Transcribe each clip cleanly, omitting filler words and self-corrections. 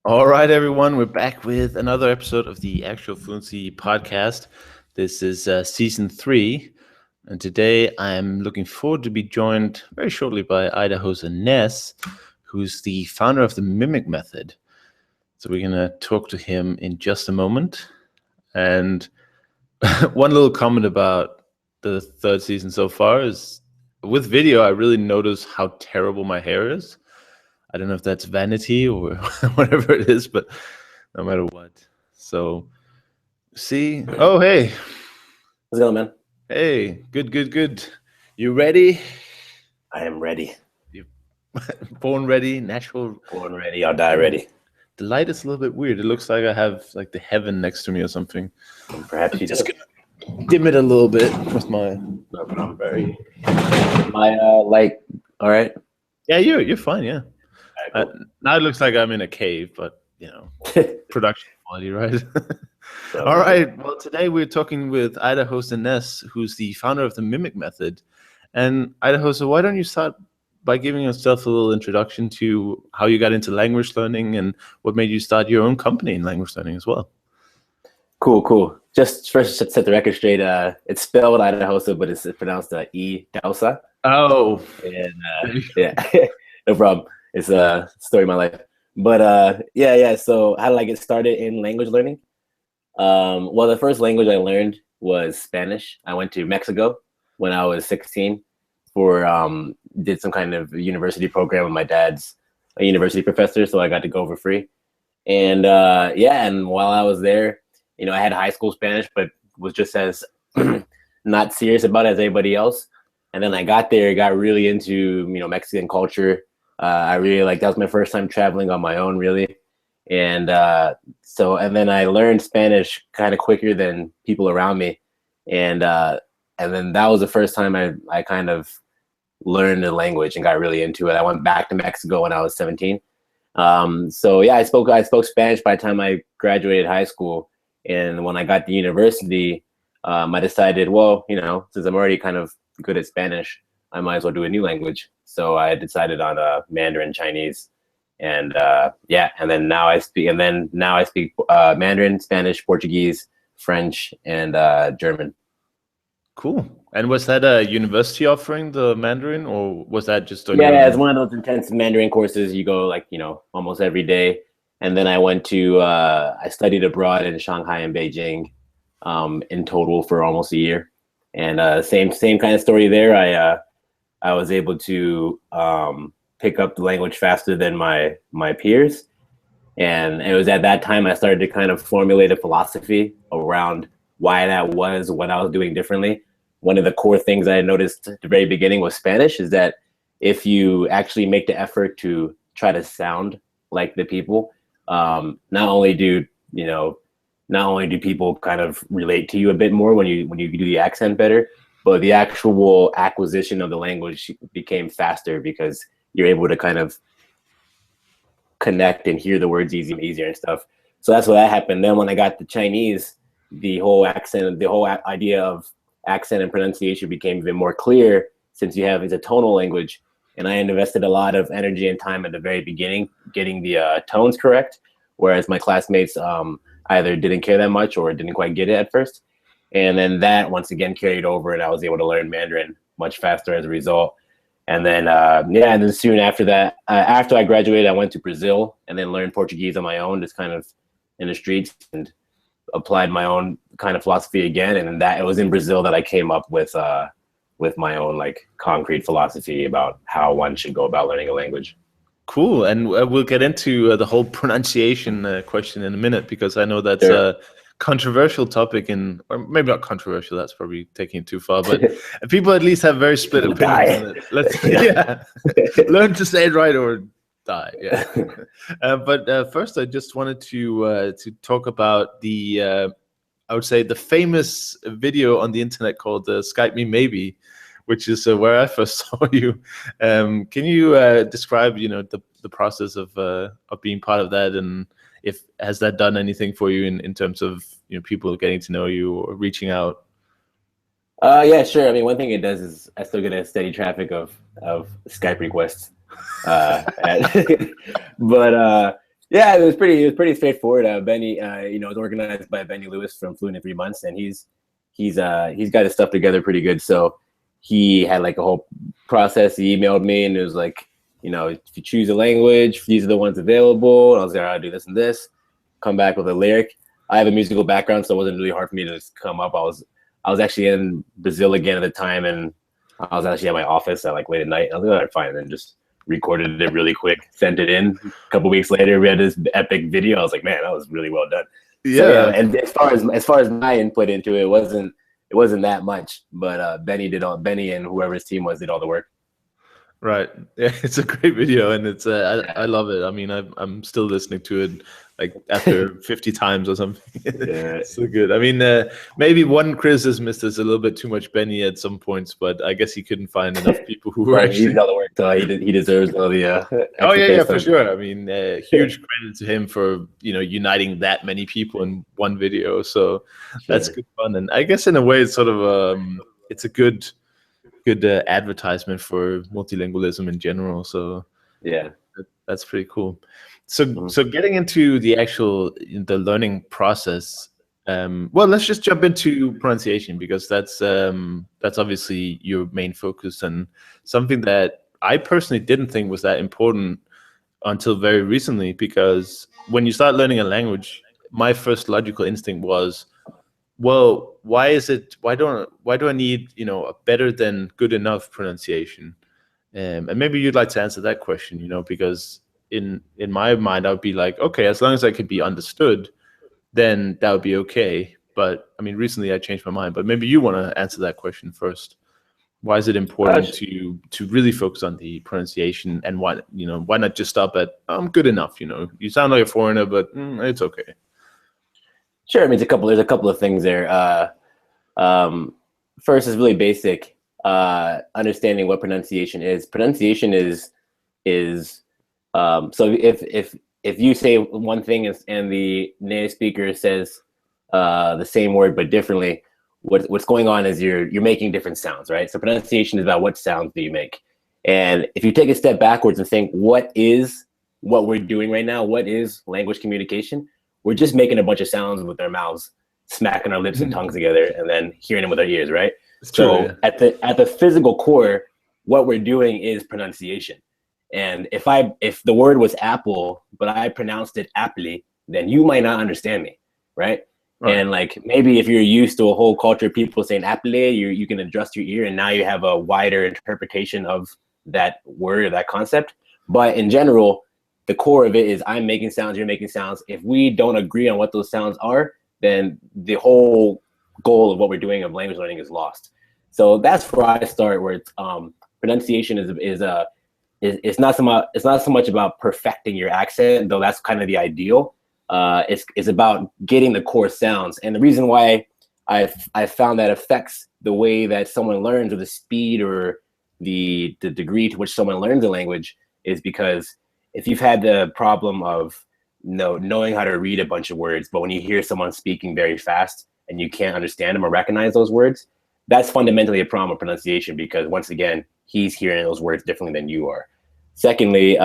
All right, everyone, we're back with another episode of the Actual Fluency podcast. This is season 3, and today I'm looking forward to be joined very shortly by Idahose Ness, who's the founder of the Mimic Method. So we're going to talk to him in just a moment. And one little comment about the third season so far is with video, I really notice how terrible my hair is. I don't know if that's vanity or whatever it is, but no matter what. So, see. Oh, hey. How's it going, man? Hey. Good. You ready? I am ready. You born ready, natural. Born ready, I'll die ready. The light is a little bit weird. It looks like I have like the heaven next to me or something. And perhaps you just gonna dim it a little bit with my. No, but I'm very. My light. All right. Yeah, you're fine. Yeah. All right, cool. Now it looks like I'm in a cave, but production quality, right? All right. Well, today we're talking with Idahose Ness, who's the founder of the Mimic Method. And Idahose, why don't you start by giving yourself a little introduction to how you got into language learning and what made you start your own company in language learning as well? Cool. Just first to set the record straight, it's spelled Idahose, but it's pronounced Idahose. Oh. And yeah, no problem. It's a story of my life. But yeah. So how did I get started in language learning? Well, the first language I learned was Spanish. I went to Mexico when I was 16 for did some kind of university program with my dad's a university professor, so I got to go for free. And and while I was there, I had high school Spanish, but was just as not serious about it as anybody else. And then I got there, got really into Mexican culture. I really that was my first time traveling on my own, really. And then I learned Spanish kind of quicker than people around me. And then that was the first time I kind of learned the language and got really into it. I went back to Mexico when I was 17. I spoke Spanish by the time I graduated high school. And when I got to university, I decided, well, since I'm already kind of good at Spanish, I might as well do a new language. So I decided on Mandarin Chinese, and then now I speak Mandarin, Spanish, Portuguese, French, and German. Cool. And was that a university offering the Mandarin, or was that just on Yeah, it's one of those intensive Mandarin courses. You go almost every day. And then I went to I studied abroad in Shanghai and Beijing in total for almost a year. And same kind of story there. I was able to pick up the language faster than my peers. And it was at that time I started to kind of formulate a philosophy around why that was, what I was doing differently. One of the core things I noticed at the very beginning with Spanish is that if you actually make the effort to try to sound like the people, not only do people kind of relate to you a bit more when you do the accent better, but the actual acquisition of the language became faster because you're able to kind of connect and hear the words easier and stuff. So that's what happened. Then when I got the Chinese, the whole idea of accent and pronunciation became even more clear since it's a tonal language. And I invested a lot of energy and time at the very beginning getting the tones correct, whereas my classmates either didn't care that much or didn't quite get it at first. And then that once again carried over, and I was able to learn Mandarin much faster as a result. And then and then soon after that, after I graduated, I went to Brazil and then learned Portuguese on my own, just kind of in the streets, and applied my own kind of philosophy again. And that it was in Brazil that I came up with my own concrete philosophy about how one should go about learning a language. Cool. And we'll get into the whole pronunciation question in a minute, because I know that's Sure. a controversial topic, or maybe not controversial, that's probably taking it too far, but people at least have very split opinions on it. Learn to say it right or die. Yeah. But first, I just wanted to talk about I would say the famous video on the internet called Skype Me Maybe, which is where I first saw you. Can you describe, the process of being part of that, and has that done anything for you in terms of people getting to know you or reaching out? Yeah, sure. I mean, one thing it does is I still get a steady traffic of Skype requests. But Yeah, it was pretty straightforward. Benny, you know, it's organized by Benny Lewis from Fluent in 3 Months, and he's got his stuff together pretty good. So he had like a whole process. He emailed me and it was like, you know, if you choose a language, these are the ones available. And I was like, I'll do this and this. Come back with a lyric. I have a musical background, so it wasn't really hard for me to just come up. I was actually in Brazil again at the time, and I was actually at my office at like late at night. I was like, all right, fine, and then just recorded it really quick, sent it in. A couple weeks later, we had this epic video. I was like, man, that was really well done. Yeah. So, yeah, and as far as my input into it, it wasn't that much. But Benny and whoever his team was did all the work. Right. Yeah, it's a great video, and it's I love it. I mean, I'm still listening to it like after 50 times or something. Yeah. So good. I mean, maybe one criticism is there's a little bit too much Benny at some points, but I guess he couldn't find enough people who were Right, actually. he did all the work, so he deserves all the. Oh yeah, extra for time. sure. I mean, huge credit to him for uniting that many people in one video. So that's Sure. good fun, and I guess in a way it's sort of it's a good advertisement for multilingualism in general. So Yeah. that's pretty cool. So getting into the learning process. Well, let's just jump into pronunciation, because that's obviously your main focus, and something that I personally didn't think was that important until very recently. Because when you start learning a language, my first logical instinct was, well, why do I need a better than good enough pronunciation? And maybe you'd like to answer that question, because in my mind I would be like, okay, as long as I could be understood, then that would be okay. But I mean, recently I changed my mind. But maybe you want to answer that question first. Why is it important to really focus on the pronunciation, and why not just stop at good enough? You sound like a foreigner, but it's okay. Sure. I mean, there's a couple of things there. First is really basic. Understanding what pronunciation is. Pronunciation is so if you say one thing and the native speaker says the same word but differently, what's going on is you're making different sounds, right? So pronunciation is about what sounds do you make. And if you take a step backwards and think, what we're doing right now? What is language communication? We're just making a bunch of sounds with our mouths, smacking our lips and tongues together, and then hearing them with our ears, right? It's so true, yeah. At the physical core, what we're doing is pronunciation. And if the word was apple, but I pronounced it apple, then you might not understand me, right? And like maybe if you're used to a whole culture of people saying apple, you can adjust your ear, and now you have a wider interpretation of that word or that concept. But in general, the core of it is I'm making sounds, you're making sounds. If we don't agree on what those sounds are, then the whole goal of what we're doing of language learning is lost. So that's where I start, where it's pronunciation is not so much about perfecting your accent, though that's kind of the ideal. It's about getting the core sounds. And the reason why I found that affects the way that someone learns, or the speed or the degree to which someone learns a language, is because if you've had the problem of knowing how to read a bunch of words, but when you hear someone speaking very fast and you can't understand them or recognize those words, that's fundamentally a problem of pronunciation, because once again, he's hearing those words differently than you are. Secondly,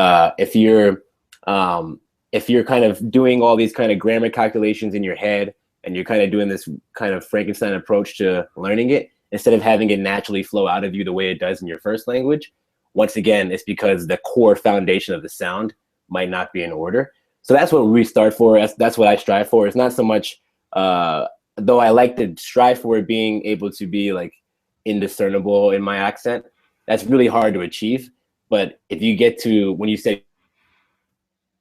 if you're kind of doing all these kind of grammar calculations in your head, and you're kind of doing this kind of Frankenstein approach to learning it, instead of having it naturally flow out of you the way it does in your first language, once again, it's because the core foundation of the sound might not be in order. So that's what we start for. That's what I strive for. It's not so much, though I like to strive for being able to be like indiscernible in my accent. That's really hard to achieve. But if you get to, when you say,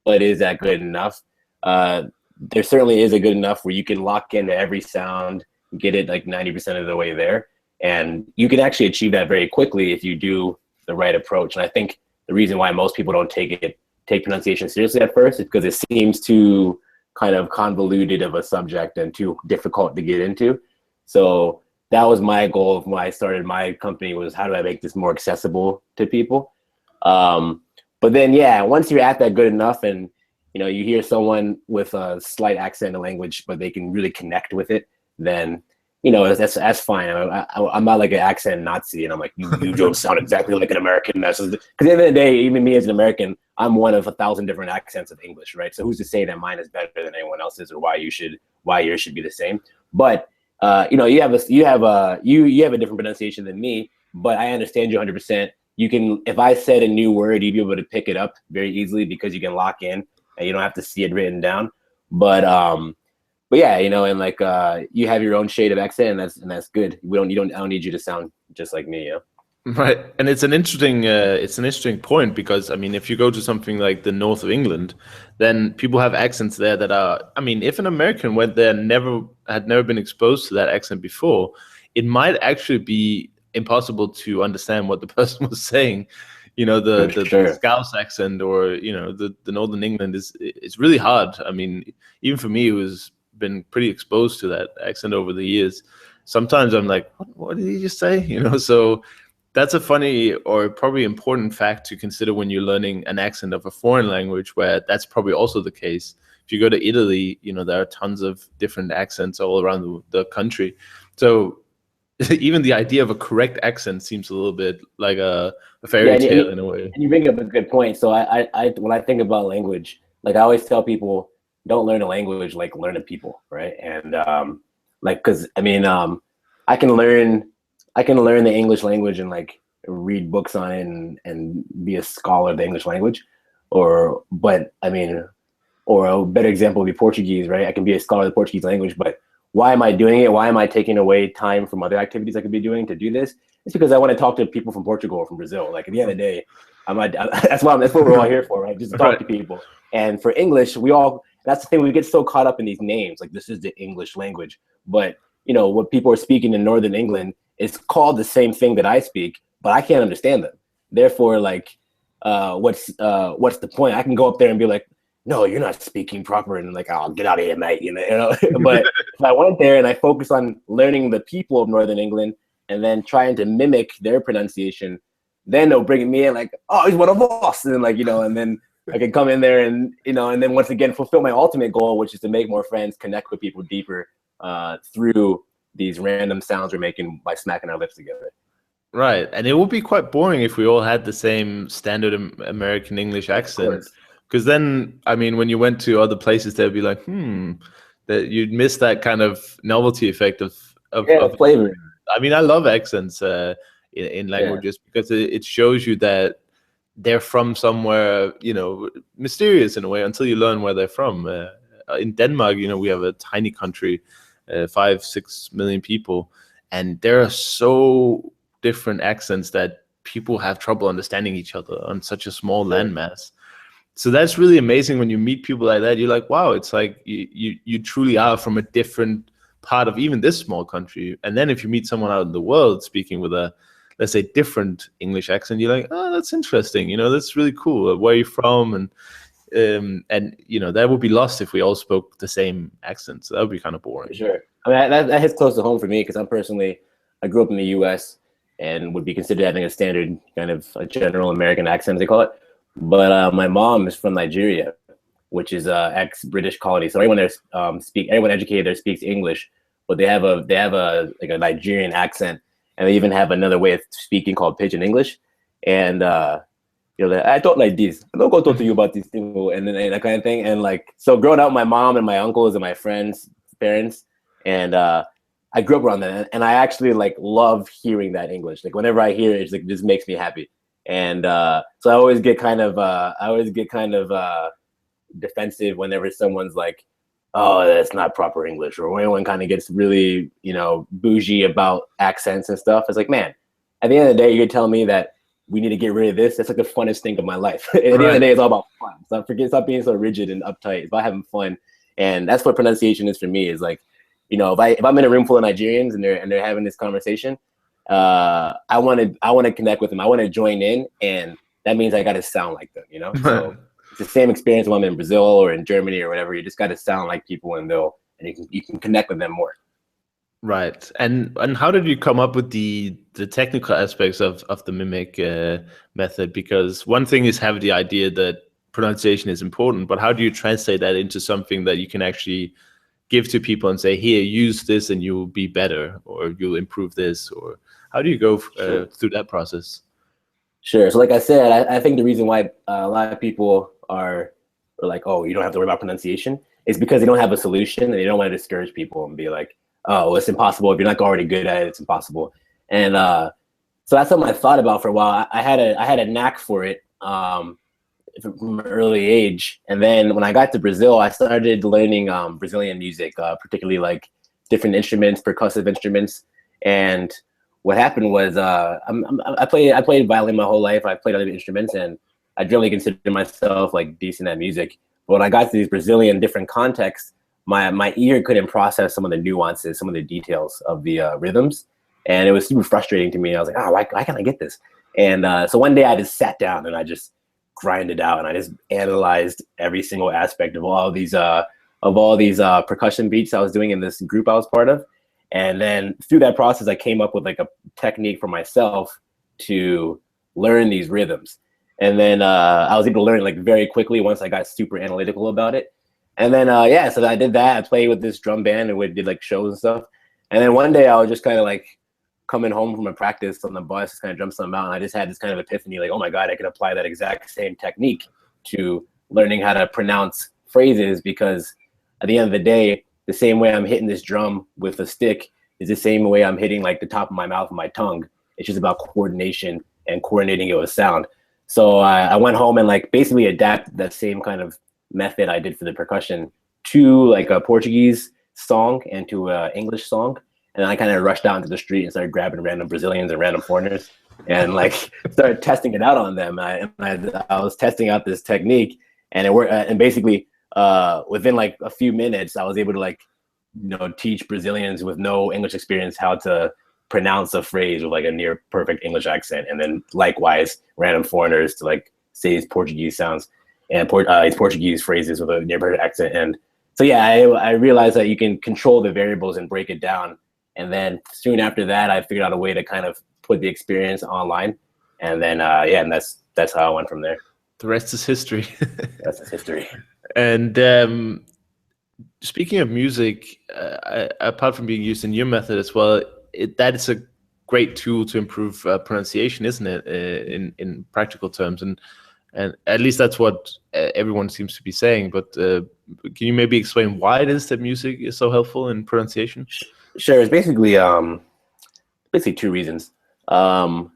well, is that good enough? There certainly is a good enough where you can lock into every sound, get it like 90% of the way there. And you can actually achieve that very quickly if you do the right approach. And I think the reason why most people don't take pronunciation seriously at first is because it seems too kind of convoluted of a subject and too difficult to get into. So that was my goal when I started my company, was how do I make this more accessible to people? But then, yeah, once you're at that good enough, and you hear someone with a slight accent in language, but they can really connect with it, then that's fine. I'm not like an accent Nazi, and I'm like, you don't sound exactly like an American. Because at the end of the day, even me as an American, I'm one of 1,000 different accents of English, right? So who's to say that mine is better than anyone else's, or why yours should be the same? But you have a different pronunciation than me, but I understand you 100%. You can, if I said a new word, you'd be able to pick it up very easily because you can lock in and you don't have to see it written down. But yeah, and like you have your own shade of accent, and that's good. I don't need you to sound just like me, Right, and it's an interesting point because I mean, if you go to something like the north of England, then people have accents there that are. I mean, if an American went there and had never been exposed to that accent before, it might actually be impossible to understand what the person was saying. The Scouse accent, or the Northern England is really hard. I mean, even for me, who's been pretty exposed to that accent over the years, sometimes I'm like, what did he just say? So that's a funny or probably important fact to consider when you're learning an accent of a foreign language, where that's probably also the case. If you go to Italy, there are tons of different accents all around the country. So even the idea of a correct accent seems a little bit like a fairy tale in a way. And you bring up a good point. So I when I think about language, like I always tell people, don't learn a language, like learn a people, right? And because I mean, I can learn the English language and like read books on it and be a scholar of the English language, or a better example would be Portuguese, right? I can be a scholar of the Portuguese language, but why am I doing it? Why am I taking away time from other activities I could be doing to do this? It's because I want to talk to people from Portugal or from Brazil. Like at the end of the day, that's what we're all here for, right? Just to talk to people. And for English, that's the thing, we get so caught up in these names, like this is the English language. But what people are speaking in Northern England is called the same thing that I speak, but I can't understand them. Therefore, like, what's the point? I can go up there and be like, no, you're not speaking proper, and like, I'll get out of here, mate. But if I went there and I focus on learning the people of Northern England and then trying to mimic their pronunciation, then they'll bring me in like, oh, he's one of us, and like, and then I can come in there and and then once again fulfill my ultimate goal, which is to make more friends, connect with people deeper through these random sounds we're making by smacking our lips together. Right, and it would be quite boring if we all had the same standard American English accent. Because then, I mean, when you went to other places, they'd be like, that you'd miss that kind of novelty effect of flavor. I mean, I love accents in languages because it shows you that they're from somewhere, mysterious in a way until you learn where they're from. In Denmark, we have a tiny country, 5-6 million people, and there are so different accents that people have trouble understanding each other on such a small landmass. So that's really amazing when you meet people like that. You're like, wow, it's like you truly are from a different part of even this small country. And then if you meet someone out in the world speaking with a, let's say, different English accent, you're like, oh, that's interesting. That's really cool. Where are you from? And that would be lost if we all spoke the same accent. So that would be kind of boring. For sure. I mean, that hits close to home for me because I grew up in the U.S. and would be considered having a standard kind of a general American accent, as they call it. But my mom is from Nigeria, which is ex-British colony. So everyone there everyone educated there speaks English, but they have a like a Nigerian accent, and they even have another way of speaking called Pidgin English. And I thought like this. I don't go talk to you about these things, and then that kind of thing. And like, so growing up, my mom and my uncles and my friends' parents, and I grew up around that, and I actually like love hearing that English. Like whenever I hear it, it's like this makes me happy. And so I always get kind of defensive whenever someone's like, oh, that's not proper English, or when anyone kind of gets really, bougie about accents and stuff. It's like, man, at the end of the day, you're telling me that we need to get rid of this. That's like the funnest thing of my life. At the end of the day, it's all about fun. So stop being so rigid and uptight. It's about having fun. And that's what pronunciation is for me, is like, if I'm in a room full of Nigerians and they're having this conversation, I want to connect with them. I want to join in, and that means I got to sound like them, So it's the same experience when I'm in Brazil or in Germany or whatever. You just got to sound like people, and you can connect with them more. Right. And how did you come up with the technical aspects of the mimic method? Because one thing is have the idea that pronunciation is important, but how do you translate that into something that you can actually give to people and say, here, use this and you'll be better, or you'll improve this? Or how do you go through that process? Sure. So like I said, I think the reason why a lot of people are like, oh, you don't have to worry about pronunciation, is because they don't have a solution and they don't want to discourage people and be like, oh, well, it's impossible. If you're not already good at it, it's impossible. And so that's something I thought about for a while. I had a knack for it from an early age. And then when I got to Brazil, I started learning Brazilian music, particularly like different instruments, percussive instruments. And what happened was I played violin my whole life. I played other instruments, and I generally consider myself like decent at music. But when I got to these Brazilian different contexts, my ear couldn't process some of the nuances, some of the details of the rhythms. And it was super frustrating to me. I was like, oh, why can't I get this? And so one day I just sat down and I just grinded out, and I just analyzed every single aspect of all these percussion beats I was doing in this group I was part of. And then through that process, I came up with like a technique for myself to learn these rhythms. And then I was able to learn like very quickly once I got super analytical about it. And then, so I did that. I played with this drum band and we did like shows and stuff. And then one day I was just kind of like coming home from a practice on the bus, kind of jumped something out. And I just had this kind of epiphany, like, oh my God, I can apply that exact same technique to learning how to pronounce phrases, because at the end of the day, the same way I'm hitting this drum with a stick is the same way I'm hitting like the top of my mouth with my tongue. It's just about coordination and coordinating it with sound. So I went home and like basically adapted that same kind of method I did for the percussion to like a Portuguese song and to an English song. And I kind of rushed out into the street and started grabbing random Brazilians and random foreigners and like started testing it out on them. I was testing out this technique, and it worked. And basically within like a few minutes, I was able to like, teach Brazilians with no English experience how to pronounce a phrase with like a near perfect English accent. And then likewise, random foreigners to like say his Portuguese sounds and his Portuguese phrases with a near perfect accent. And so, yeah, I realized that you can control the variables and break it down. And then soon after that, I figured out a way to kind of put the experience online. And then, and that's how I went from there. The rest is history. That's history. And speaking of music, apart from being used in your method as well, that is a great tool to improve pronunciation, isn't it? In practical terms, and at least that's what everyone seems to be saying. But can you maybe explain why it is that music is so helpful in pronunciation? Sure. It's basically two reasons. And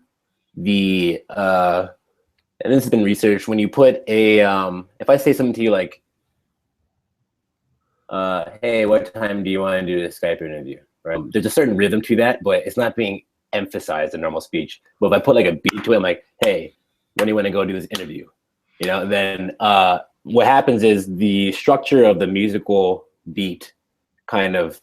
this has been researched. When you put if I say something to you like, hey, what time do you want to do a Skype interview? Right? There's a certain rhythm to that, but it's not being emphasized in normal speech. But if I put like a beat to it, I'm like, hey, when do you want to go do this interview? Then what happens is the structure of the musical beat kind of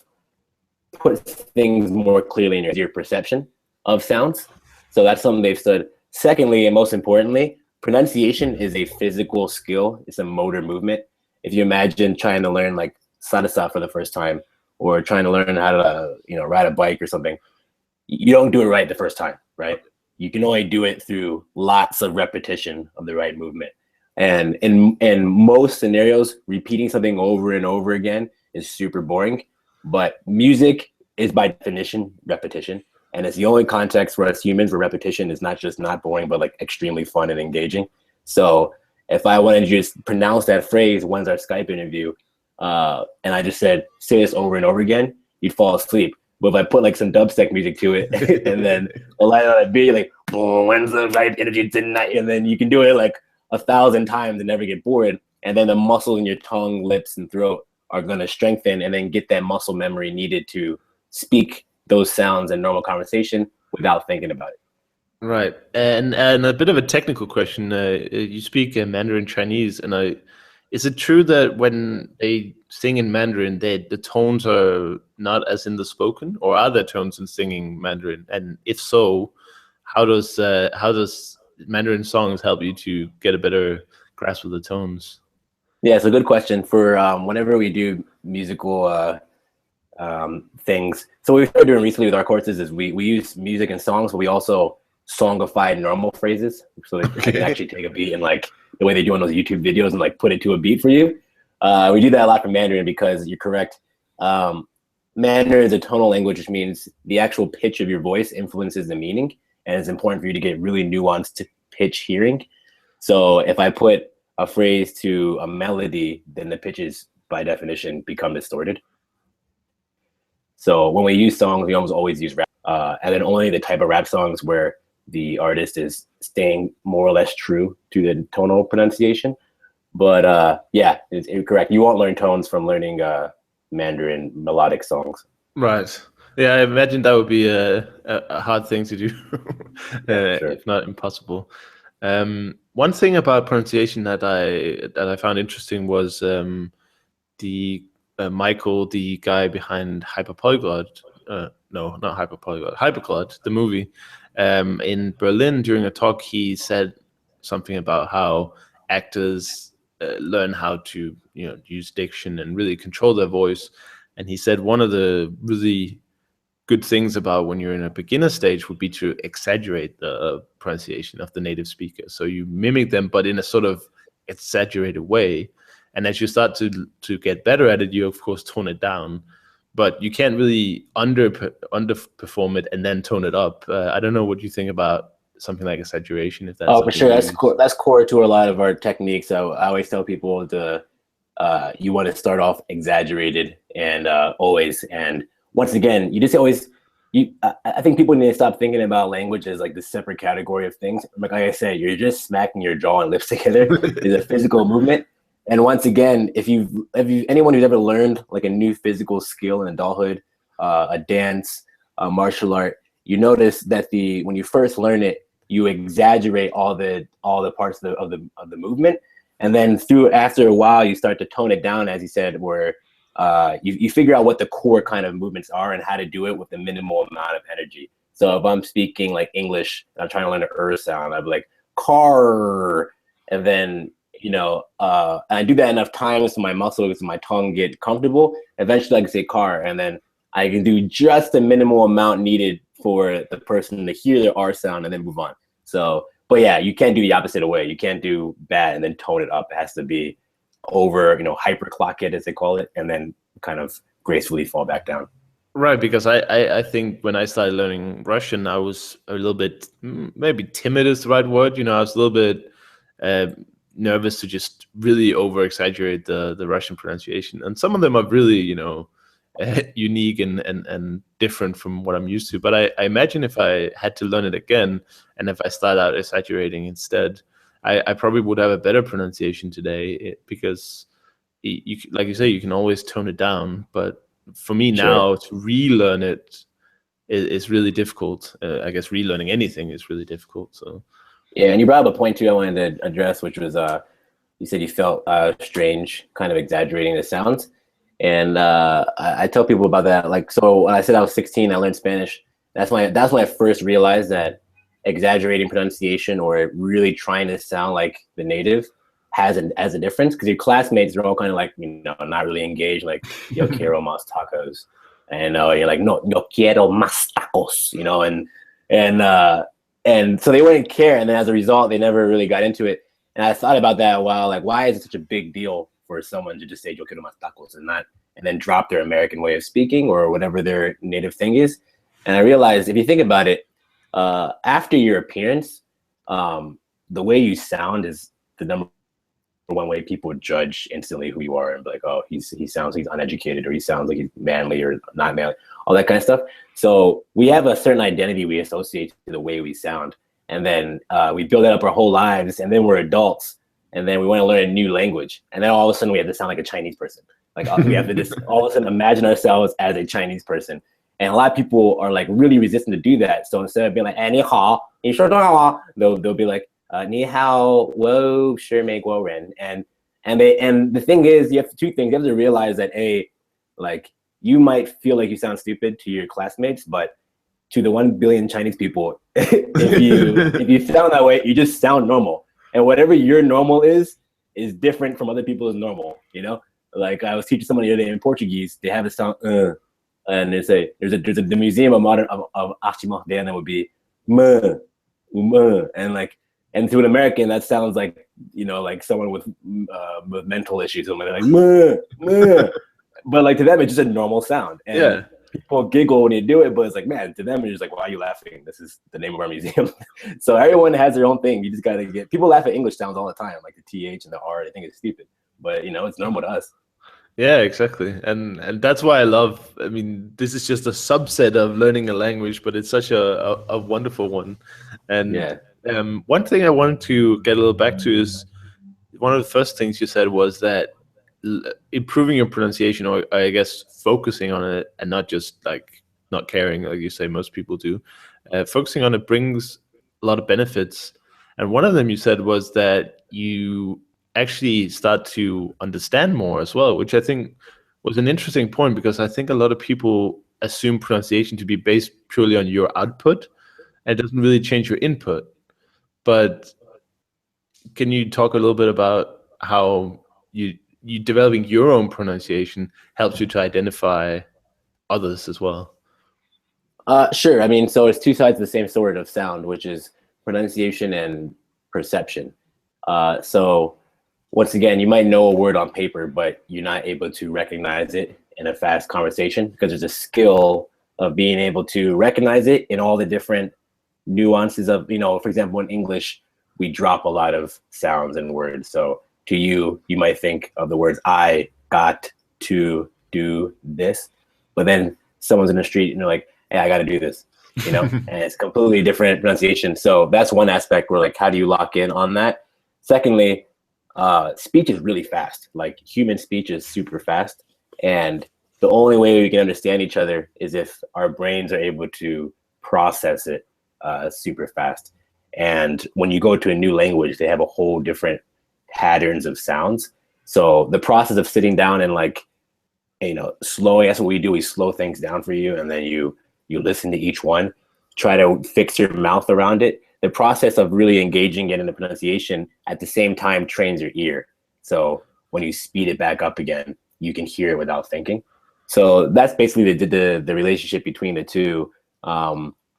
puts things more clearly in your perception of sounds. So that's something they've studied. Secondly, and most importantly, pronunciation is a physical skill. It's a motor movement. If you imagine trying to learn like salsa for the first time, or trying to learn how to, ride a bike or something, you don't do it right the first time, right? You can only do it through lots of repetition of the right movement. And in most scenarios, repeating something over and over again is super boring. But music is by definition repetition. And it's the only context for us humans where repetition is not just not boring, but like extremely fun and engaging. So if I wanted to just pronounce that phrase, when's our Skype interview? And I just said, say this over and over again, you'd fall asleep. But if I put like some dubstep music to it and then a light on a beat, like, oh, when's the right interview tonight? And then you can do it like 1,000 times and never get bored. And then the muscles in your tongue, lips, and throat are going to strengthen and then get that muscle memory needed to speak those sounds in normal conversation without thinking about it. Right. And a bit of a technical question. You speak Mandarin Chinese, and is it true that when they sing in Mandarin, the tones are not as in the spoken, or are there tones in singing Mandarin? And if so, how does Mandarin songs help you to get a better grasp of the tones? Yeah, it's a good question. For whenever we do musical things, so what we started doing recently with our courses is we use music and songs, but we also songify normal phrases, so they can actually take a beat and like the way they do on those YouTube videos and like put it to a beat for you. We do that a lot for Mandarin because you're correct. Mandarin is a tonal language, which means the actual pitch of your voice influences the meaning, and it's important for you to get really nuanced pitch hearing. So if I put a phrase to a melody, then the pitches by definition become distorted. So when we use songs, we almost always use rap, and then only the type of rap songs where the artist is staying more or less true to the tonal pronunciation. But yeah, it's correct. You won't learn tones from learning Mandarin melodic songs. Right. Yeah, I imagine that would be a hard thing to do, Sure. if not impossible. One thing about pronunciation that I found interesting was the Michael, the guy behind Hyperpolyglot. No, not Hyperpolyglot. Hyperglot, the movie. In Berlin, during a talk, he said something about how actors learn how to use diction and really control their voice. And he said one of the really good things about when you're in a beginner stage would be to exaggerate the pronunciation of the native speaker. So you mimic them, but in a sort of exaggerated way. And as you start to get better at it, you of course tone it down, but you can't really underperform it and then tone it up. I don't know what you think about something like exaggeration. If that's for sure, that's core to a lot of our techniques. So I always tell people you want to start off exaggerated and always. And once again, you just always. I think people need to stop thinking about language as like this separate category of things. Like I said, you're just smacking your jaw and lips together. It's a physical movement. And once again, if anyone who's ever learned like a new physical skill in adulthood, a dance, a martial art, you notice that when you first learn it, you exaggerate all the parts of the movement, and then after a while, you start to tone it down, as you said, where you figure out what the core kind of movements are and how to do it with the minimal amount of energy. So if I'm speaking like English, and I'm trying to learn an sound, I'd be like car, and then I do that enough times so my muscles and my tongue get comfortable. Eventually I can say car, and then I can do just the minimal amount needed for the person to hear the R sound and then move on. So, but yeah, you can't do the opposite way. You can't do bad and then tone it up. It has to be over, hyper clock it, as they call it, and then kind of gracefully fall back down. Right, because I think when I started learning Russian, I was a little bit, maybe timid is the right word. I was a little bit nervous to just really over exaggerate the Russian pronunciation, and some of them are really unique and different from what I'm used to. But I imagine if I had to learn it again, and if I start out exaggerating instead, I probably would have a better pronunciation today, because like you say, you can always tone it down. But for me now, to relearn it is really difficult. I guess relearning anything is really difficult. So. Yeah, and you brought up a point too I wanted to address, which was you said you felt strange, kind of exaggerating the sounds, and I tell people about that. Like, so when I said I was 16, I learned Spanish. That's when I first realized that exaggerating pronunciation or really trying to sound like the native has a difference, because your classmates are all kind of like not really engaged, like yo quiero más tacos, and you're like no yo quiero más tacos, and so they wouldn't care, and then as a result, they never really got into it. And I thought about that a while, like, why is it such a big deal for someone to just say "yo quiero más tacos" and then drop their American way of speaking or whatever their native thing is? And I realized, if you think about it, after your appearance, the way you sound is the number one way people judge instantly who you are, and be like, oh, he sounds like he's uneducated, or he sounds like he's manly or not manly, all that kind of stuff. So we have a certain identity we associate to the way we sound, and then we build that up our whole lives, and then we're adults, and then we want to learn a new language, and then all of a sudden we have to sound like a Chinese person. Like we have to just all of a sudden imagine ourselves as a Chinese person. And a lot of people are like really resistant to do that. So instead of being like, "你好," they'll be like, 你好, whoa, 是美国人. And the thing is, you have two things. You have to realize that like you might feel like you sound stupid to your classmates, but to the 1 billion Chinese people, if you sound that way, you just sound normal. And whatever your normal is different from other people's normal. Like I was teaching someone the other day in Portuguese, they have a sound and they say there's the museum of modern of Archimov there, and that would be and to an American that sounds like like someone with mental issues. So they're like but like to them, it's just a normal sound. And Yeah. people giggle when you do it, but it's like, man, to them, it's just like, why are you laughing? This is the name of our museum. So everyone has their own thing. You just got to get, people laugh at English sounds all the time, like the TH and the R. They think it's stupid, but you know, it's normal to us. Yeah, exactly. And that's why I love, I mean, this is just a subset of learning a language, but it's such a wonderful one. And Yeah. one thing I wanted to get a little back to is one of the first things you said was that improving your pronunciation, or I guess focusing on it and not just like not caring, like you say most people do, focusing on it brings a lot of benefits. And one of them you said was that you actually start to understand more as well, which I think was an interesting point, because I think a lot of people assume pronunciation to be based purely on your output and it doesn't really change your input. But can you talk a little bit about how you developing your own pronunciation helps you to identify others as well? Sure. I mean, so it's two sides of the same sword of sound, which is pronunciation and perception. So once again, you might know a word on paper, but you're not able to recognize it in a fast conversation because there's a skill of being able to recognize it in all the different nuances of, you know, for example, in English, we drop a lot of sounds and words. So to you, you might think of the words I got to do this, but then someone's in the street and they're like, hey, I got to do this, you know, and it's completely different pronunciation. So that's one aspect where like, how do you lock in on that? Secondly, speech is really fast. Like human speech is super fast. And the only way we can understand each other is if our brains are able to process it super fast. And when you go to a new language, they have a whole different patterns of sounds. So the process of sitting down and like, you know, slowing, that's what we do. We slow things down for you. And then you listen to each one, try to fix your mouth around it. The process of really engaging it in the pronunciation at the same time trains your ear. So when you speed it back up again, you can hear it without thinking. So that's basically the relationship between the two.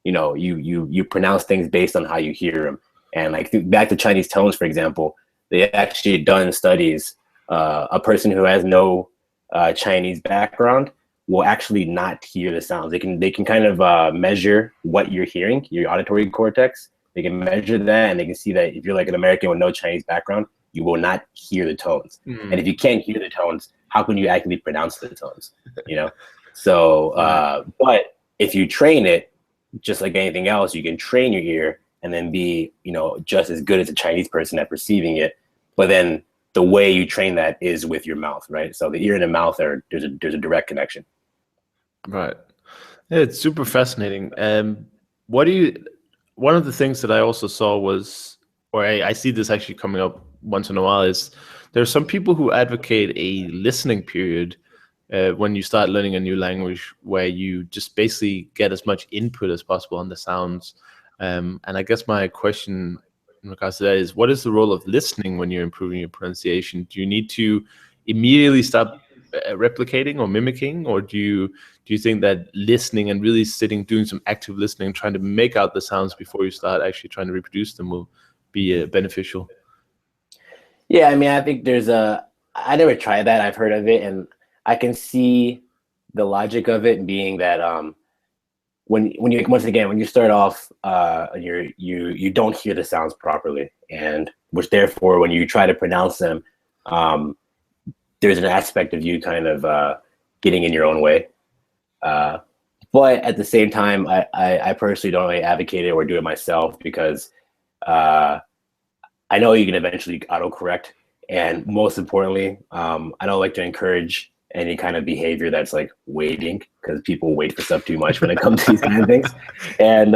You know, you pronounce things based on how you hear them. And like back to Chinese tones, for example, they actually done studies. A person who has no Chinese background will actually not hear the sounds. They can kind of measure what you're hearing, your auditory cortex. They can measure that, and they can see that if you're like an American with no Chinese background, you will not hear the tones. And if you can't hear the tones, how can you actually pronounce the tones? You know. So, but if you train it, just like anything else, you can train your ear and then be, you know, just as good as a Chinese person at perceiving it. But then the way you train that is with your mouth, right? So the ear and the mouth there's a direct connection. Right. Yeah, it's super fascinating. One of the things that I also saw was, or I see this actually coming up once in a while, is there are some people who advocate a listening period when you start learning a new language, where you just basically get as much input as possible on the sounds. And I guess my question in regards to that is, what is the role of listening when you're improving your pronunciation? Do you need to immediately stop replicating or mimicking, or do you think that listening and really sitting, doing some active listening, trying to make out the sounds before you start actually trying to reproduce them will be beneficial? Yeah, I mean, I think I never tried that. I've heard of it, and I can see the logic of it being that when you once again when you start off, you don't hear the sounds properly, and which therefore when you try to pronounce them, there's an aspect of you kind of getting in your own way. But at the same time, I personally don't really advocate it or do it myself because I know you can eventually autocorrect, and most importantly, I don't like to encourage any kind of behavior that's like waiting, because people wait for stuff too much when it comes to these kind of things. And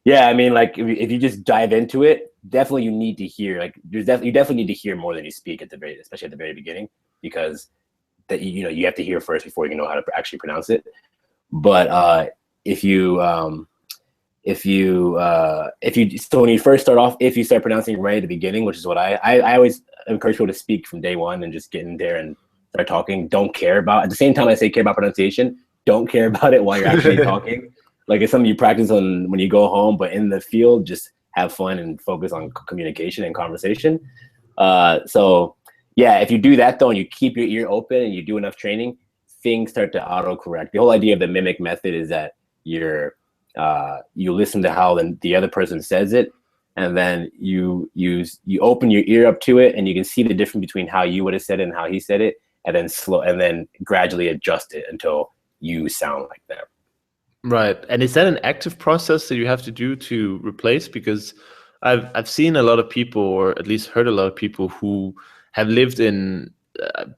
yeah, I mean, like if you just dive into it, definitely you need to hear, like you definitely need to hear more than you speak especially at the very beginning, because that you know you have to hear first before you know how to actually pronounce it. But if you so when you first start off, if you start pronouncing right at the beginning, which is what I always encourage people to speak from day one and just get in there and start talking. Don't care about, at the same time I say care about pronunciation, don't care about it while you're actually talking. Like it's something you practice on when you go home, but in the field, just have fun and focus on communication and conversation. So yeah, if you do that though, and you keep your ear open and you do enough training, things start to autocorrect. The whole idea of the mimic method is that you listen to how the other person says it, and then you open your ear up to it, and you can see the difference between how you would have said it and how he said it, and then gradually adjust it until you sound like that. Right. And is that an active process that you have to do to replace? Because I've seen a lot of people, or at least heard a lot of people who have lived in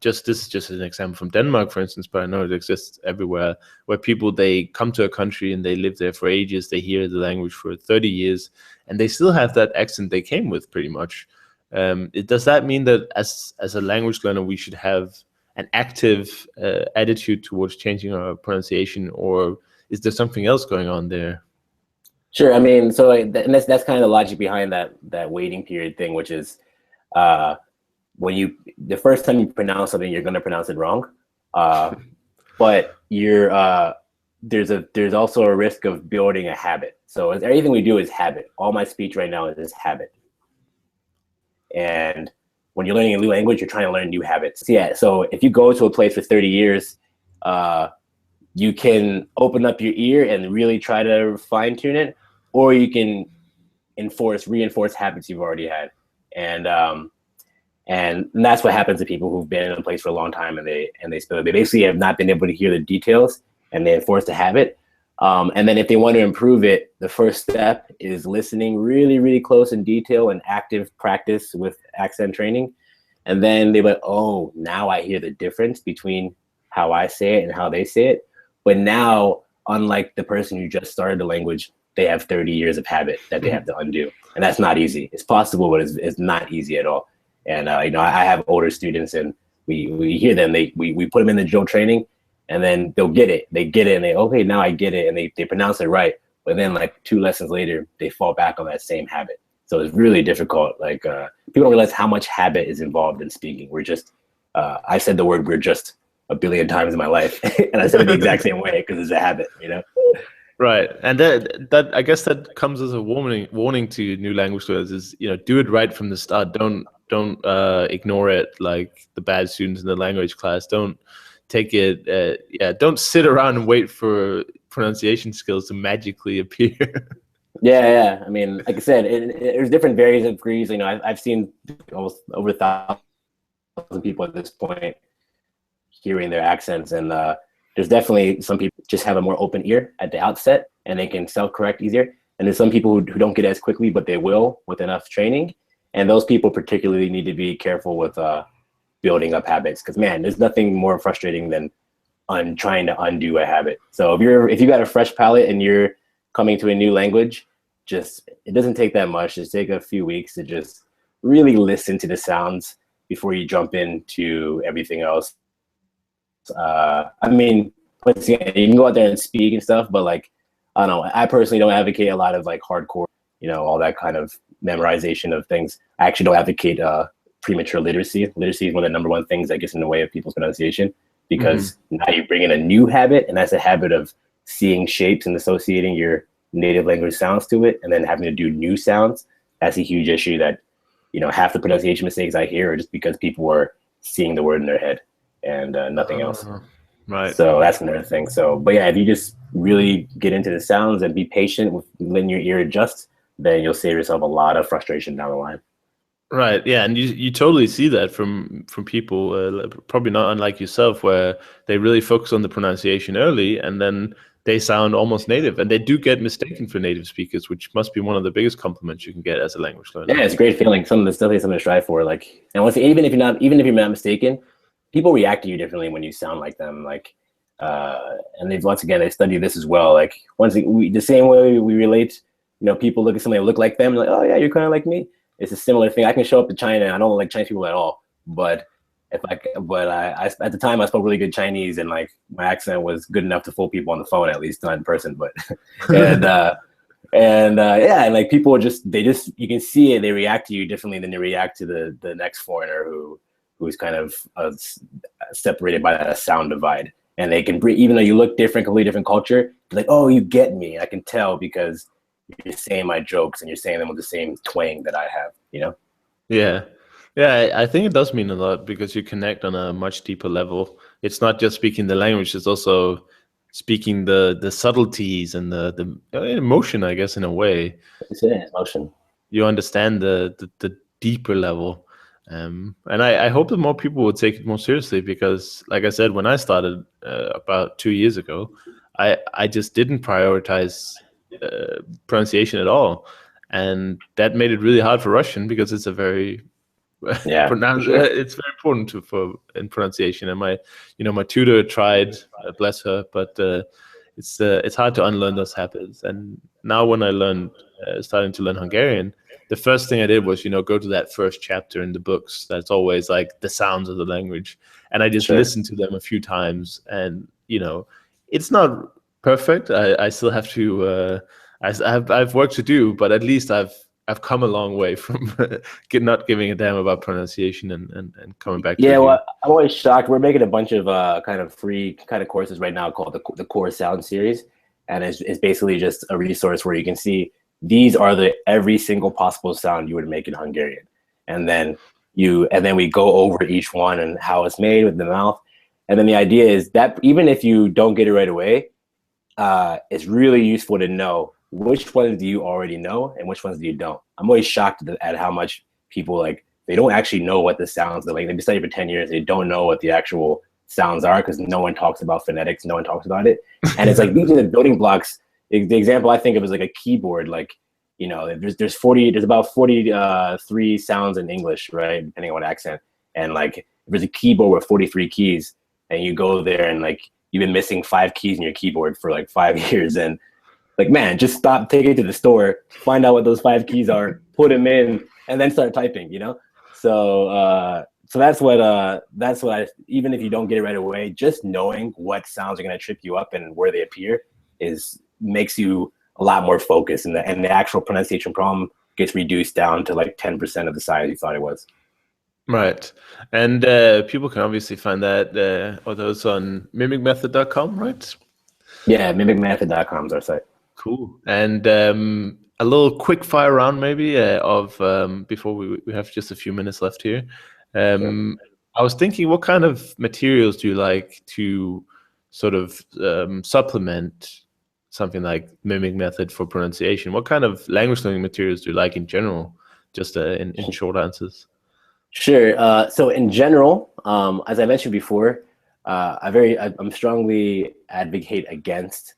this is just an example from Denmark, for instance, but I know it exists everywhere, where people, they come to a country and they live there for ages, they hear the language for 30 years, and they still have that accent they came with, pretty much. Does that mean that as a language learner, we should have an active attitude towards changing our pronunciation, or is there something else going on there? Sure. I mean, so that's kind of the logic behind that waiting period thing, which is when the first time you pronounce something, you're going to pronounce it wrong, but there's also a risk of building a habit. So everything we do is habit. All my speech right now is habit. And when you're learning a new language, you're trying to learn new habits. Yeah. So if you go to a place for 30 years, you can open up your ear and really try to fine tune it, or you can reinforce habits you've already had. And that's what happens to people who've been in a place for a long time, and they basically have not been able to hear the details, and they enforce the habit. And then if they want to improve it, the first step is listening really, really close in detail and active practice with accent training. And then they're like, oh, now I hear the difference between how I say it and how they say it. But now, unlike the person who just started the language, they have 30 years of habit that they have to undo. And that's not easy. It's possible, but it's not easy at all. And I have older students, and we hear them. We put them in the drill training, and then they'll get it. They get it, and okay, now I get it, and they pronounce it right. But then, like 2 lessons later, they fall back on that same habit. So it's really difficult. Like people don't realize how much habit is involved in speaking. I said the word "we're just" a billion times in my life, and I said it the exact same way because it's a habit, Right. And that I guess that comes as a warning to new language learners is, do it right from the start. Don't ignore it like the bad students in the language class. Don't take it. Don't sit around and wait for pronunciation skills to magically appear. Yeah. I mean, like I said, there's different varying degrees. I've seen almost over 1,000 people at this point hearing their accents, and there's definitely some people just have a more open ear at the outset, and they can self-correct easier. And there's some people who don't get it as quickly, but they will with enough training. And those people particularly need to be careful with building up habits, because man, there's nothing more frustrating than trying to undo a habit. So if you got a fresh palate and you're coming to a new language, it doesn't take that much. Just take a few weeks to just really listen to the sounds before you jump into everything else. I mean, once again, you can go out there and speak and stuff, but like, I don't know, I personally don't advocate a lot of like hardcore, all that kind of memorization of things. I actually don't advocate premature literacy. Literacy is one of the number one things that gets in the way of people's pronunciation, because now you bring in a new habit, and that's a habit of seeing shapes and associating your native language sounds to it, and then having to do new sounds. That's a huge issue that, half the pronunciation mistakes I hear are just because people are seeing the word in their head and nothing else. Right. So that's another thing. So, but yeah, if you just really get into the sounds and be patient with letting your ear adjust, then you'll save yourself a lot of frustration down the line. Right. Yeah, and you totally see that from people, probably not unlike yourself, where they really focus on the pronunciation early, and then they sound almost native, and they do get mistaken for native speakers, which must be one of the biggest compliments you can get as a language learner. Yeah, it's a great feeling. It's definitely something to strive for. Like, and even if you're not mistaken, people react to you differently when you sound like them. Like, and they study this as well. Like, the same way we relate, people look at somebody that look like them, like, oh yeah, you're kind of like me. It's a similar thing. I can show up to China. I don't like Chinese people at all, but at the time I spoke really good Chinese, and like my accent was good enough to fool people on the phone, at least not in person. But and like people you can see it. They react to you differently than they react to the next foreigner who's kind of separated by that sound divide. And they can even though you look different, completely different culture, like, oh, you get me. I can tell because you're saying my jokes and you're saying them with the same twang that I have, Yeah. I think it does mean a lot, because you connect on a much deeper level it's not just speaking the language; it's also speaking the subtleties and the emotion, I guess, in a way. It's an emotion. You understand the deeper level. And I hope that more people would take it more seriously, because, like I said, when I started about 2 years ago, I just didn't prioritize pronunciation at all, and that made it really hard for Russian, because it's a very Yeah, for sure. it's very important for in pronunciation. And my tutor tried, bless her, but it's hard to unlearn those habits. And now when I starting to learn Hungarian, the first thing I did was go to that first chapter in the books. That's always like the sounds of the language, and I just Sure. listened to them a few times. And it's not perfect. I still have to. I've work to do, but at least I've come a long way from not giving a damn about pronunciation and coming back to Yeah, it here. well, I'm always shocked. We're making a bunch of kind of free kind of courses right now called the Core Sound Series, and it's basically just a resource where you can see these are every single possible sound you would make in Hungarian, and then we go over each one and how it's made with the mouth, and then the idea is that even if you don't get it right away, it's really useful to know which ones do you already know and which ones do you don't. I'm always shocked at how much people they don't actually know what the sounds are. Like, they've been studying for 10 years, they don't know what the actual sounds are because no one talks about phonetics, no one talks about it. And it's like these are the building blocks. The example I think of is like a keyboard. Like, there's about 43 sounds in English, right? Depending on what accent. And like, if there's a keyboard with 43 keys, and you go there and like you've been missing 5 keys in your keyboard for like 5 years, and like, man, just stop, take it to the store, find out what those 5 keys are, put them in, and then start typing, So that's what even if you don't get it right away, just knowing what sounds are going to trip you up and where they appear makes you a lot more focused, and the actual pronunciation problem gets reduced down to like 10% of the size you thought it was. Right. And people can obviously find that or those on mimicmethod.com, right? Yeah, mimicmethod.com is our site. Cool. And a little quick fire round maybe of before we have just a few minutes left here. Sure. I was thinking, what kind of materials do you like to sort of supplement something like Mimic Method for pronunciation? What kind of language learning materials do you like in general? Just in short answers. Sure. So in general, as I mentioned before, I'm strongly advocate against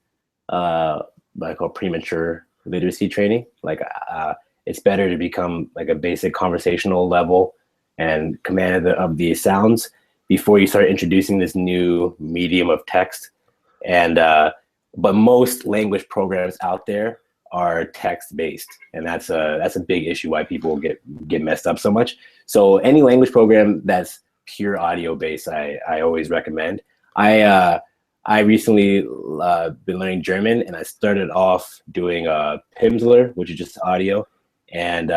what I call premature literacy training. Like, it's better to become like a basic conversational level and command of the sounds before you start introducing this new medium of text. And but most language programs out there are text-based, and that's a big issue why people get messed up so much. So any language program that's pure audio-based, I always recommend. I recently been learning German, and I started off doing Pimsleur, which is just audio. And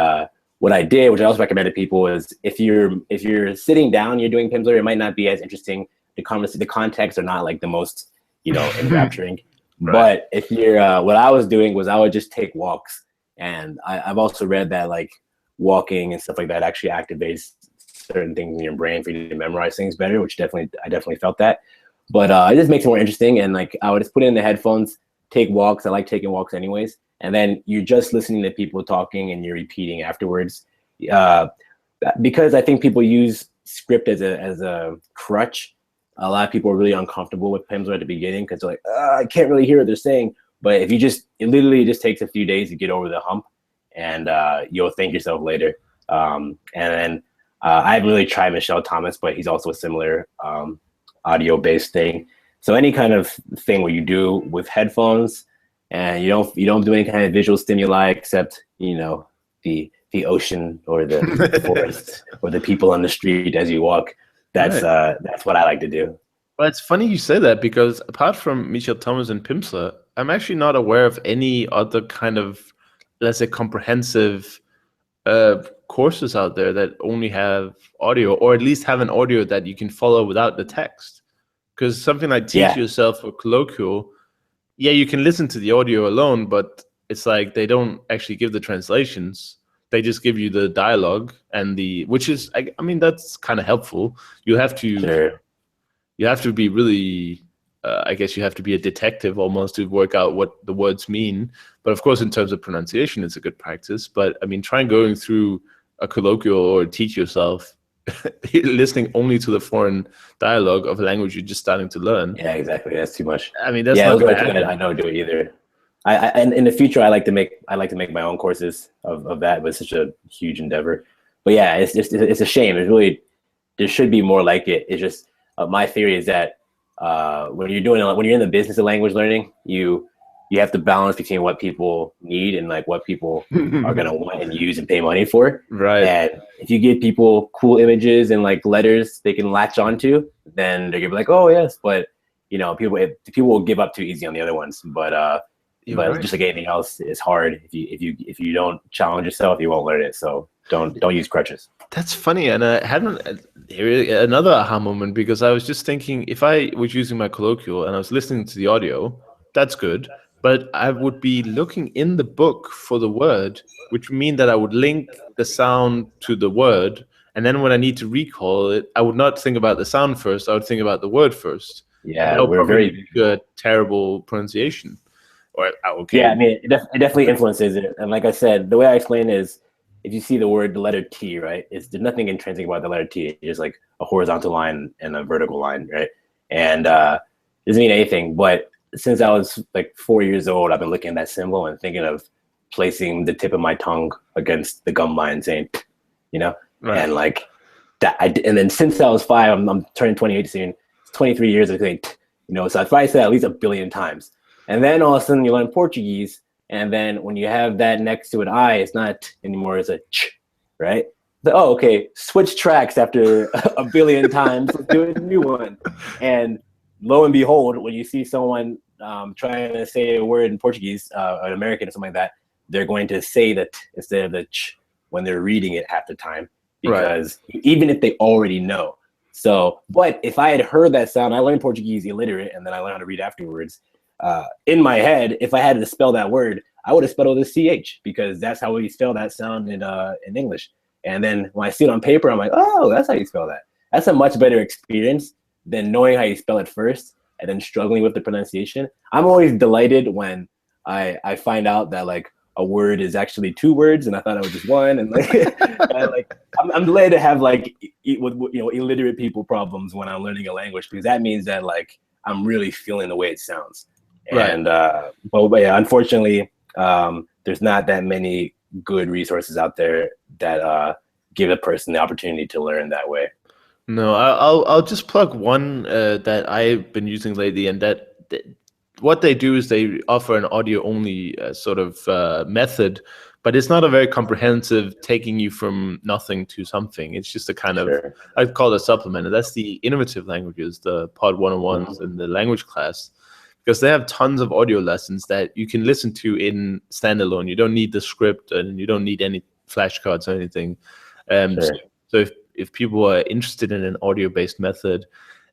what I did, which I also recommend to people, is if you're sitting down, you're doing Pimsleur, it might not be as interesting. The context are not like the most enrapturing. Right. But if you're, what I was doing was I would just take walks, and I've also read that like walking and stuff like that actually activates certain things in your brain for you to memorize things better, which I definitely felt that. But it just makes it more interesting. And like, I would just put in the headphones, take walks. I like taking walks anyways. And then you're just listening to people talking and you're repeating afterwards. Because I think people use script as a crutch. A lot of people are really uncomfortable with Pimsleur at the beginning because they're like, I can't really hear what they're saying. But if it literally just takes a few days to get over the hump, and you'll thank yourself later. And then I haven't really tried Michelle Thomas, but he's also a similar audio-based thing. So any kind of thing where you do with headphones and you don't do any kind of visual stimuli except the ocean or the forest or the people on the street as you walk. That's what I like to do. Well, it's funny you say that, because apart from Michelle Thomas and Pimsleur, I'm actually not aware of any other kind of, let's say, comprehensive courses out there that only have audio, or at least have an audio that you can follow without the text. Because something like Teach Yourself or Colloquial, you can listen to the audio alone, but it's like they don't actually give the translations. They just give you the dialogue which is, I mean, that's kind of helpful. You have to, you have to be really, I guess you have to be a detective almost to work out what the words mean. But of course, in terms of pronunciation, it's a good practice. But I mean, try going through a colloquial or teach yourself listening only to the foreign dialogue of a language you're just starting to learn. Yeah, exactly. That's too much. I mean, that's Yeah, not those going are to two happen. I don't do it either. And in the future, I like to make my own courses of that, but it's such a huge endeavor. But yeah, it's a shame. There should be more like it. It's just my theory is that when you're in the business of language learning, you have to balance between what people need and like what people are gonna want and use and pay money for. Right. And if you give people cool images and like letters they can latch onto, then they're gonna be like, oh yes. But people will give up too easy on the other ones. But right. Just like anything else, it's hard. If you don't challenge yourself, you won't learn it. So don't use crutches. That's funny, and I hadn't another aha moment because I was just thinking if I was using my colloquial and I was listening to the audio, that's good, but I would be looking in the book for the word, which would mean that I would link the sound to the word, and then when I need to recall it, I would not think about the sound first. I would think about the word first. And Yeah, that would we're probably very be a terrible pronunciation. Or okay, yeah. I mean, it definitely influences it. And like I said, the way I explain it is, if you see the letter T, right? There's nothing intrinsic about the letter T. It's just like a horizontal line and a vertical line, right? And doesn't mean anything. But since I was like 4 years old, I've been looking at that symbol and thinking of placing the tip of my tongue against the gum line, saying, right. And like that. And then since I was 5, I'm turning 28 soon. It's 23 years of saying, So I've probably said at least 1 billion times. And then all of a sudden you learn Portuguese. And then when you have that next to an I, it's not anymore, it's a ch, right? So, okay, switch tracks after 1 billion times, let's do a new one. And lo and behold, when you see someone trying to say a word in Portuguese, an American or something like that, they're going to say that instead of the ch when they're reading it half the time, because even if they already know. So, but if I had heard that sound, I learned Portuguese illiterate, and then I learned how to read afterwards. In my head, if I had to spell that word, I would have spelled it with CH because that's how we spell that sound in English. And then when I see it on paper, I'm like, oh, that's how you spell that. That's a much better experience than knowing how you spell it first and then struggling with the pronunciation. I'm always delighted when I find out that like a word is actually 2 words and I thought it was just one. And like, I'm glad to have like illiterate people problems when I'm learning a language, because that means that like I'm really feeling the way it sounds. And but yeah, unfortunately, there's not that many good resources out there that give a person the opportunity to learn that way. No, I'll just plug one that I've been using lately, and what they do is they offer an audio only sort of method, but it's not a very comprehensive taking you from nothing to something. It's just a kind of, I'd call it a supplement, and that's the innovative languages, the Pod 101s and the language class, because they have tons of audio lessons that you can listen to in standalone. You don't need the script and you don't need any flashcards or anything. So if people are interested in an audio-based method,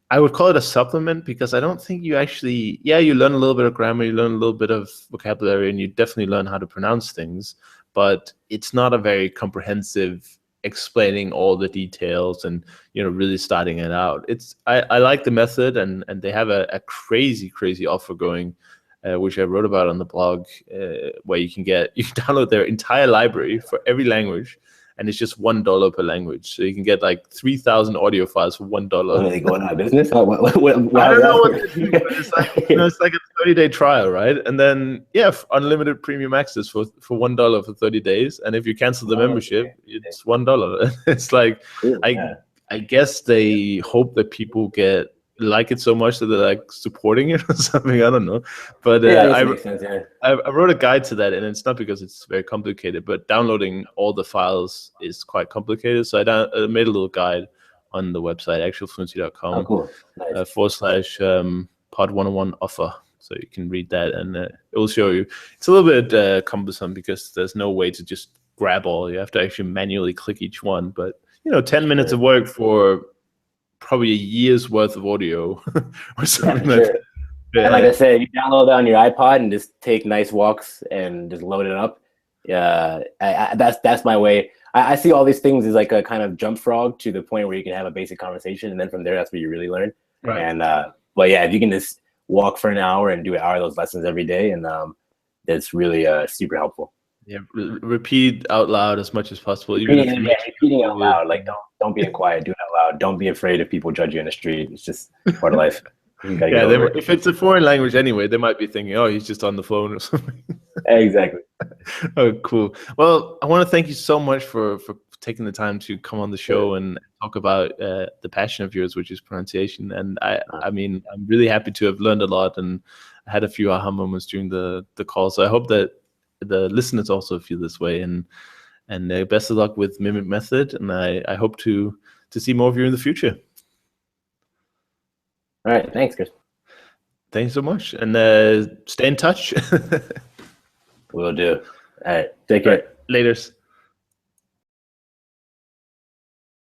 I would call it a supplement, because I don't think you actually, you learn a little bit of grammar, you learn a little bit of vocabulary, and you definitely learn how to pronounce things, but it's not a very comprehensive explaining all the details and really starting it out. I like the method, and they have a crazy offer going, which I wrote about on the blog, where you can download their entire library for every language, and it's just $1 per language. So you can get like 3,000 audio files for $1. Are they going out of business? I don't know what to do, but it's like it's like a 30-day trial, right? And then unlimited premium access for $1 for 30 days. And if you cancel the membership, it's $1. It's like I guess they hope that people like it so much that they're like supporting it or something. I don't know, but I wrote a guide to that, and it's not because it's very complicated, but downloading all the files is quite complicated. So I made a little guide on the website actualfluency.com /pod 101 offer, so you can read that, and it will show you. It's a little bit cumbersome because there's no way to just grab all. You have to actually manually click each one, but 10 minutes of work for probably a year's worth of audio or something. And like I said, you download that on your iPod and just take nice walks and just load it up. That's my way. I see all these things as like a kind of jump frog to the point where you can have a basic conversation, and then from there, that's where you really learn. Right. And but yeah, if you can just walk for an hour and do an hour of those lessons every day, and that's really super helpful. Yeah, repeat out loud as much as possible, even if you Repeating out loud. Like don't be quiet. Do it out loud. Don't be afraid if people judge you in the street. It's just part of life. You gotta get over it. If it's a foreign language anyway, they might be thinking, "Oh, he's just on the phone or something." Exactly. Oh, cool. Well, I want to thank you so much for taking the time to come on the show and talk about the passion of yours, which is pronunciation. And I mean, I'm really happy to have learned a lot, and I had a few aha moments during the call. So I hope that the listeners also feel this way. And best of luck with Mimic Method. And I hope to see more of you in the future. All right. Thanks, Chris. Thanks so much. And stay in touch. Will do. All right. Take care. Laters.